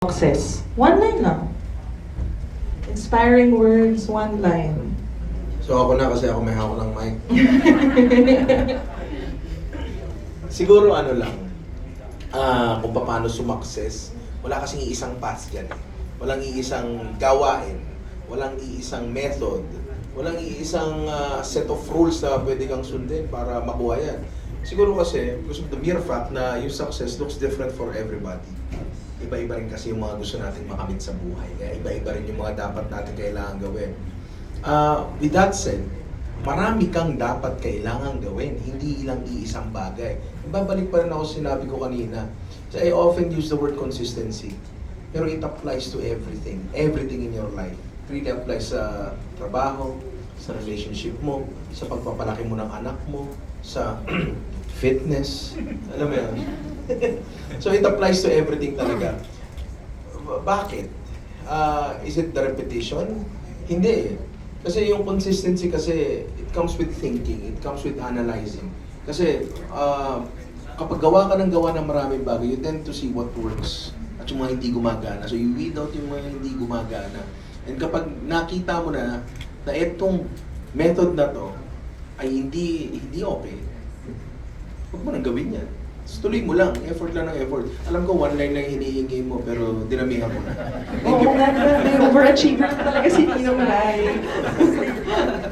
Success. One line lang. Inspiring words, one line. So ako na kasi ako may hawak ng mic. Siguro ano lang, kung paano sumakses, wala kasing iisang path dyan. Walang iisang gawain, walang iisang method, walang iisang set of rules na pwede kang sundin para makuha yan. Siguro kasi, because of the mere fact na yung success looks different for everybody. Iba-iba rin kasi yung mga gusto nating makamit sa buhay. Kaya iba-iba rin yung mga dapat natin kailangan gawin. With that said, marami kang dapat kailangan gawin, hindi ilang iisang bagay. Ibabalik pa rin ako sinabi ko kanina. So I often use the word consistency. Pero it applies to everything. Everything in your life. It really applies sa trabaho, sa relationship mo, sa pagpapalaki mo ng anak mo, sa fitness. Alam mo yun? So it applies to everything talaga. Bakit? Is it the repetition? Hindi. Kasi yung consistency kasi, it comes with thinking, it comes with analyzing. Kasi kapag gawa ka ng maraming bagay, you tend to see what works at yung mga hindi gumagana. So you weed out yung mga hindi gumagana. And kapag nakita mo na itong method na to ay hindi okay, huwag mo nang gawin yan. So, tuloy mo lang, effort lang ng effort. Alam ko, one line lang hinihingi mo, pero dinamihan mo na. Thank you. Oo nga, grabe. Overachiever talaga si Ninong Rai.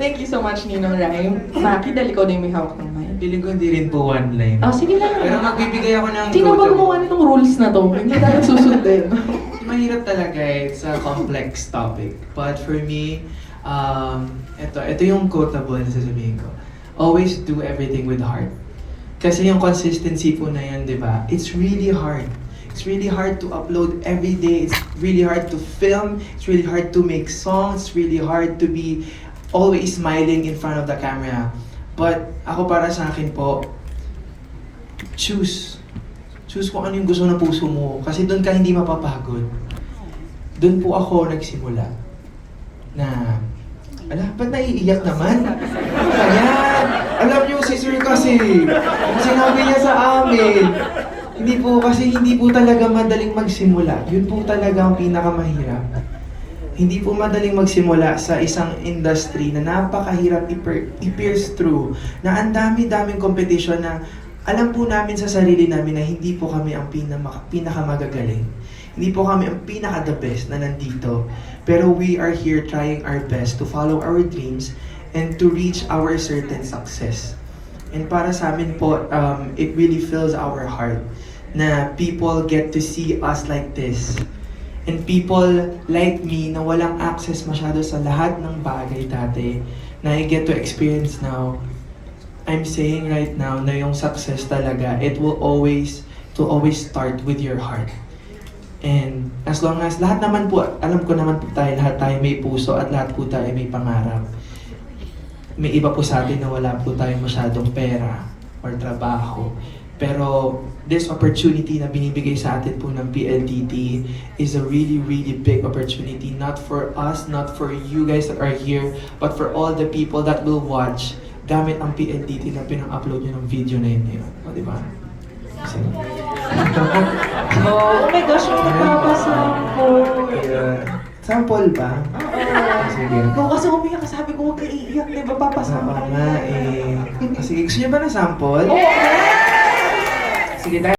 Thank you so much, Ninong Rai. Maki, dahil ikaw na yung may hawak ng mic. Feeling ko hindi rin po one line. Oh, sige lang. Pero magbibigay ako ng Sino ba gumawa nitong rules na to? Hindi tayo susundin. Mahirap talaga, it's a complex topic. But for me, ito yung quotable na sasabihin ko. Always do everything with heart. Kasi yung consistency po na yan, di ba? It's really hard. It's really hard to upload every day. It's really hard to film. It's really hard to make songs. It's really hard to be always smiling in front of the camera. But ako para sa akin po, choose. Choose kung ano yung gusto ng puso mo. Kasi doon ka hindi mapapagod. Doon po ako nagsimula na, ba't naiiyak naman? Ayan! Alam niyo, si Sir kasi, sinabi niya sa amin, hindi po talaga madaling magsimula. Yun po talaga ang pinakamahirap. Hindi po madaling magsimula sa isang industry na napakahirap i-pierce through, na ang dami-daming competition na alam po namin sa sarili namin na hindi po kami ang pinakamagagaling. Hindi po kami ang pinaka-the best na nandito. Pero we are here trying our best to follow our dreams and to reach our certain success. And para sa amin po, it really fills our heart na people get to see us like this. And people like me na walang access masyado sa lahat ng bagay dati na I get to experience now. I'm saying right now na yung success talaga, it will always start with your heart. And as long as lahat naman po, alam ko naman po tayo, lahat tayo may puso at lahat po tayo may pangarap. May iba po sa atin na wala po tayo masyadong pera or trabaho. Pero this opportunity na binibigay sa atin po ng PLDT is a really, really big opportunity. Not for us, not for you guys that are here, but for all the people that will watch gamit ang PLDT na pinang-upload nyo ng video na yun. O, di ba? Kasi, Oh my gosh, may nagpapasample. sample ba? Oo. Sige. Ikaw kasi umiyak, sabi ko huwag ka iiyak, di ba papasample? Sige, gusto nyo ba na sample? Oo! Sige,